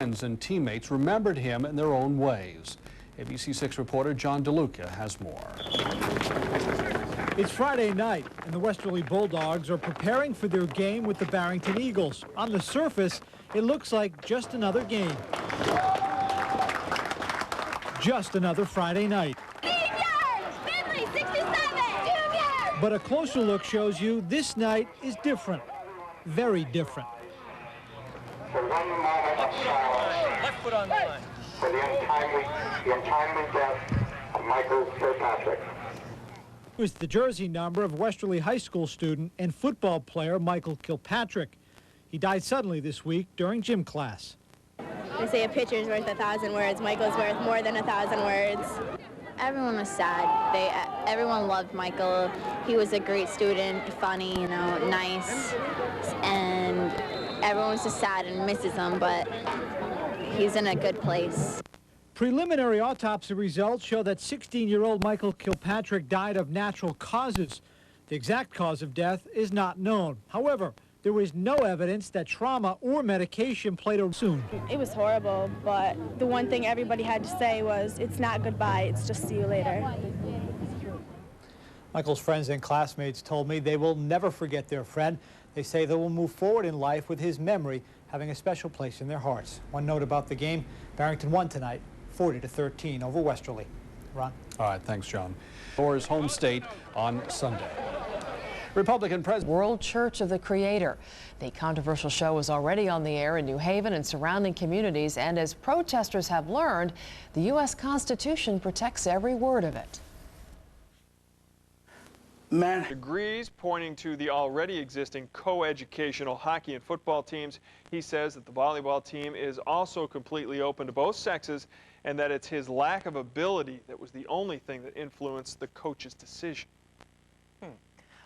Friends and teammates remembered him in their own ways. ABC6 reporter John DeLuca has more. It's Friday night, and the Westerly Bulldogs are preparing for their game with the Barrington Eagles. On the surface, it looks like just another game. Just another Friday night. Finley, 67! But a closer look shows you this night is different. Very different. For 1 moment of silence. Left foot on the line. For the untimely death of Michael Kilpatrick. It was the jersey number of Westerly High School student and football player Michael Kilpatrick. He died suddenly this week during gym class. They say a picture's worth 1,000 words. Michael's worth more than 1,000 words. Everyone was sad. Everyone loved Michael. He was a great student, funny, nice, and everyone was just sad and misses him, but he's in a good place. Preliminary autopsy results show that 16-year-old Michael Kilpatrick died of natural causes. The exact cause of death is not known. However, there was no evidence that trauma or medication played a role. It was horrible, but the one thing everybody had to say was, it's not goodbye, it's just see you later. Michael's friends and classmates told me they will never forget their friend. They say they will move forward in life with his memory having a special place in their hearts. One note about the game, Barrington won tonight, 40-13 over Westerly. Ron? All right, thanks, John. For his home state on Sunday. Republican President World Church of the Creator. The controversial show is already on the air in New Haven and surrounding communities, and as protesters have learned, the U.S. Constitution protects every word of it. Man agrees, pointing to the already existing co-educational hockey and football teams. He says that the volleyball team is also completely open to both sexes and that it's his lack of ability that was the only thing that influenced the coach's decision.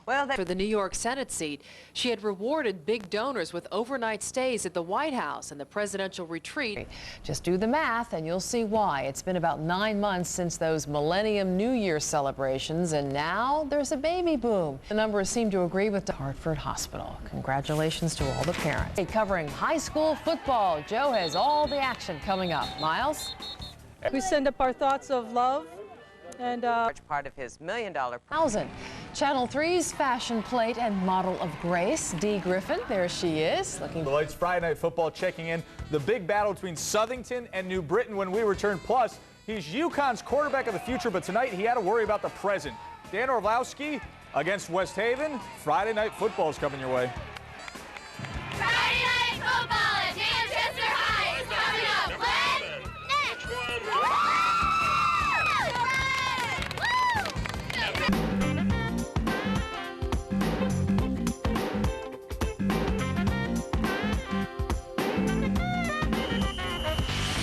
Well, for the New York Senate seat, she had rewarded big donors with overnight stays at the White House and the presidential retreat. Just do the math and you'll see why. It's been about 9 months since those Millennium New Year celebrations, and now there's a baby boom. The numbers seem to agree with the Hartford Hospital. Congratulations to all the parents. Covering high school football, Joe has all the action coming up. Miles? We send up our thoughts of love and part of his $1 million. Channel 3's fashion plate and model of grace, Dee Griffin. There she is. Looking. The Lights Friday Night Football checking in. The big battle between Southington and New Britain when we return. Plus, he's UConn's quarterback of the future, but tonight he had to worry about the present. Dan Orlovsky against West Haven. Friday Night Football is coming your way. Friday Night Football at Manchester High is coming up when next.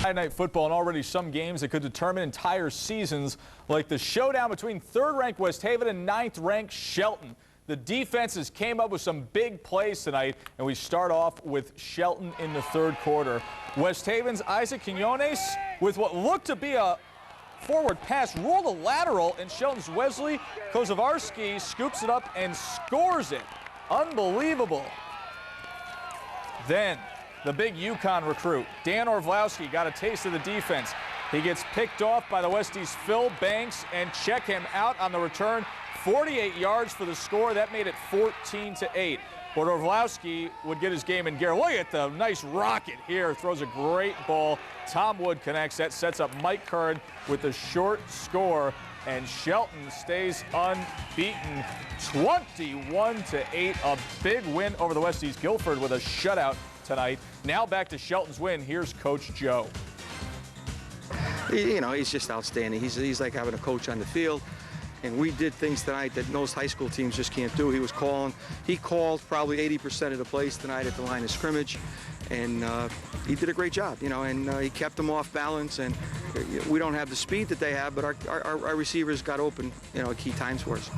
Friday Night Football, and already some games that could determine entire seasons, like the showdown between 3rd-ranked West Haven and 9th-ranked Shelton. The defenses came up with some big plays tonight, and we start off with Shelton in the 3rd quarter. West Haven's Isaac Quinones, with what looked to be a forward pass, rolled a lateral, and Shelton's Wesley Kozavarski scoops it up and scores it. Unbelievable. Then the big UConn recruit, Dan Orlovsky, got a taste of the defense. He gets picked off by the Westies' Phil Banks and check him out on the return. 48 yards for the score. That made it 14-8. But Orlovsky would get his game in gear. Look at the nice rocket here. Throws a great ball. Tom Wood connects. That sets up Mike Curran with the short score. And Shelton stays unbeaten. 21-8. A big win over the Westies. Guilford with a shutout tonight. Now back to Shelton's win. Here's Coach Joe. You know, he's just outstanding. He's like having a coach on the field. And we did things tonight that most high school teams just can't do. He called probably 80% of the plays tonight at the line of scrimmage. And he did a great job, you know, and he kept them off balance. And we don't have the speed that they have, but our receivers got open, you know, at key times for us.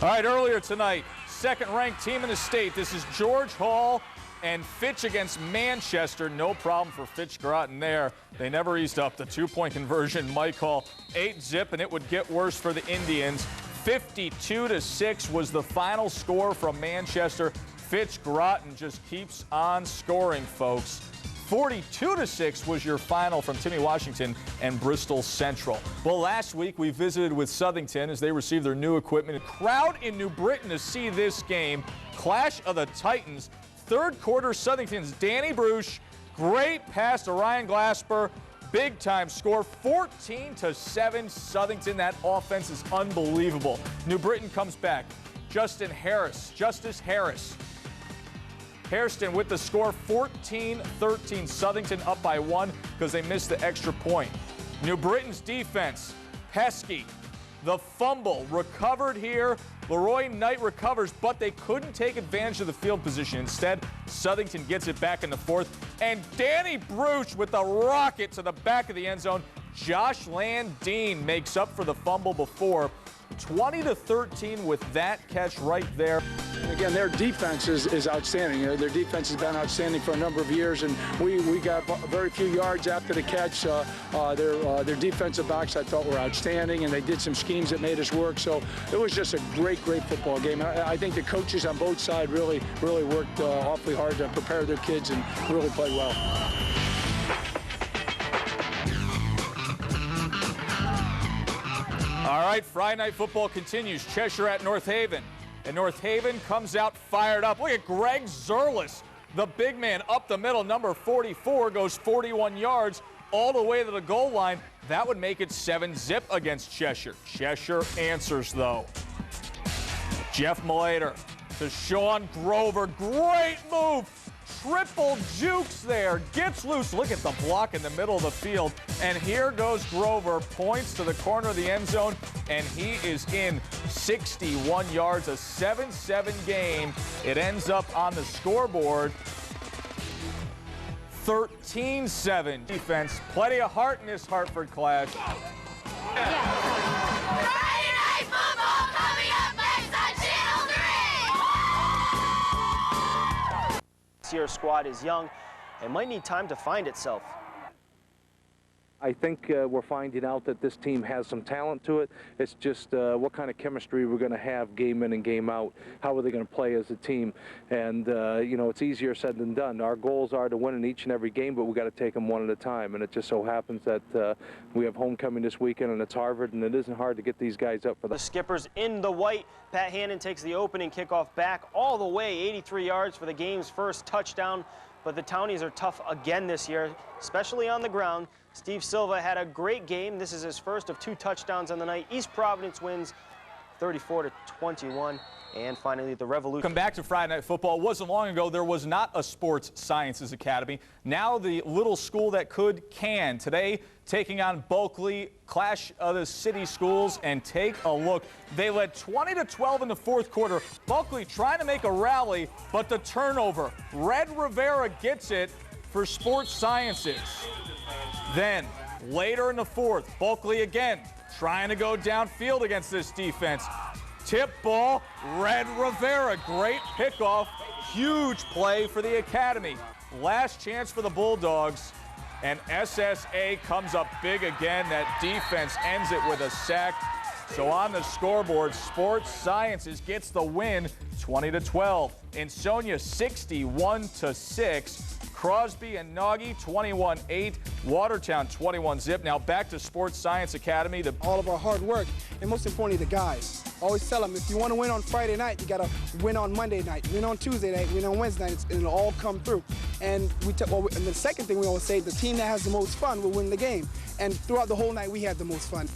All right, earlier tonight, 2nd-ranked team in the state. This is George Hall and Fitch against Manchester. No problem for Fitch Groton there. They never eased up. The 2-point conversion, Mike Hall, 8-zip, and it would get worse for the Indians. 52-6 was the final score from Manchester. Fitch Groton just keeps on scoring, folks. 42-6 was your final from Timmy Washington and Bristol Central. Well, last week we visited with Southington as they received their new equipment. A crowd in New Britain to see this game. Clash of the Titans. Third quarter, Southington's Danny Bruce. Great pass to Ryan Glasper. Big time score, 14-7 Southington. That offense is unbelievable. New Britain comes back. Justice Harris. Hairston with the score, 14-13. Southington up by 1 because they missed the extra point. New Britain's defense, pesky. The fumble recovered here. Leroy Knight recovers, but they couldn't take advantage of the field position. Instead, Southington gets it back in the fourth. And Danny Bruce with the rocket to the back of the end zone. Josh Landine makes up for the fumble before. 20-13 with that catch right there. Again, their defense is outstanding. Their defense has been outstanding for a number of years, and we got very few yards after the catch. Their defensive backs, I thought, were outstanding, and they did some schemes that made us work. So it was just a great football game. I think the coaches on both sides really worked awfully hard to prepare their kids and really played well. All right, Friday Night Football continues. Cheshire at North Haven. And North Haven comes out fired up. Look at Greg Zerlis, the big man up the middle, number 44, goes 41 yards all the way to the goal line. That would make it 7-zip against Cheshire. Cheshire answers, though. Jeff Malater to Sean Grover. Great move. Triple jukes there. Gets loose. Look at the block in the middle of the field. And here goes Grover. Points to the corner of the end zone. And he is in 61 yards. A 7-7 game. It ends up on the scoreboard. 13-7 defense. Plenty of heart in this Hartford clash. Friday Night Football coming up next on Channel 3. This year's squad is young and might need time to find itself. I think we're finding out that this team has some talent to it. It's just what kind of chemistry we're going to have game in and game out. How are they going to play as a team? And, you know, it's easier said than done. Our goals are to win in each and every game, but we got to take them one at a time. And it just so happens that we have homecoming this weekend, and it's Harvard, and it isn't hard to get these guys up for the Skippers in the white. Pat Hannon takes the opening kickoff back all the way, 83 yards for the game's first touchdown. But the Townies are tough again this year, especially on the ground. Steve Silva had a great game. This is his first of 2 touchdowns on the night. East Providence wins 34-21. And finally, the Revolution. Come back to Friday Night Football. It wasn't long ago there was not a sports sciences academy. Now the little school that can. Today, taking on Bulkley, clash of the city schools, and take a look. They led 20-12 in the fourth quarter. Bulkley trying to make a rally, but the turnover. Red Rivera gets it for sports sciences. Then, later in the fourth, Bulkley again trying to go downfield against this defense. Tip ball, Red Rivera. Great pickoff. Huge play for the academy. Last chance for the Bulldogs. And SSA comes up big again. That defense ends it with a sack. So on the scoreboard, Sports Sciences gets the win, 20-12. Insonia 61-6. Crosby and Nagy 21-8. Watertown 21-zip. Now back to Sports Science Academy. All of our hard work, and most importantly, the guys. Always tell them, if you want to win on Friday night, you got to win on Monday night, win on Tuesday night, win on Wednesday night, and it'll all come through. And and the second thing we always say, the team that has the most fun will win the game. And throughout the whole night, we had the most fun.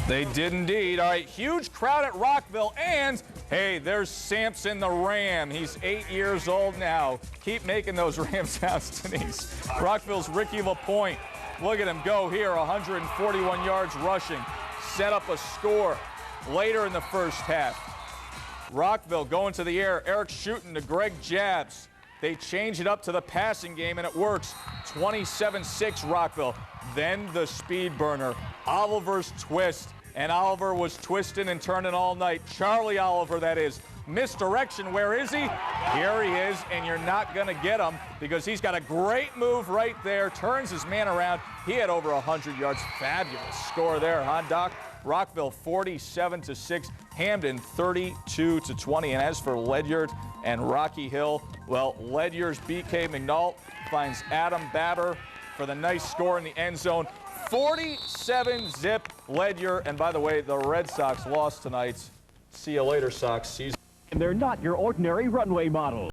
They did indeed. All right, huge crowd at Rockville, and hey, there's Samson the Ram. He's 8 years old now. Keep making those Ram sounds, Denise. Rockville's Ricky LaPointe. Look at him go here, 141 yards rushing. Set up a score later in the first half. Rockville going to the air. Eric shooting to Greg Jabs. They change it up to the passing game, and it works. 27-6 Rockville. Then the speed burner, Oliver's twist. And Oliver was twisting and turning all night. Charlie Oliver, that is. Misdirection, where is he? Here he is, and you're not going to get him because he's got a great move right there. Turns his man around. He had over 100 yards. Fabulous score there, huh, Doc? Rockville 47-6, Hamden 32-20. And as for Ledyard and Rocky Hill, well, Ledyard's BK McNault finds Adam Baber for the nice score in the end zone. 47-zip Ledyard. And by the way, the Red Sox lost tonight. See you later, Sox. Season. And they're not your ordinary runway model.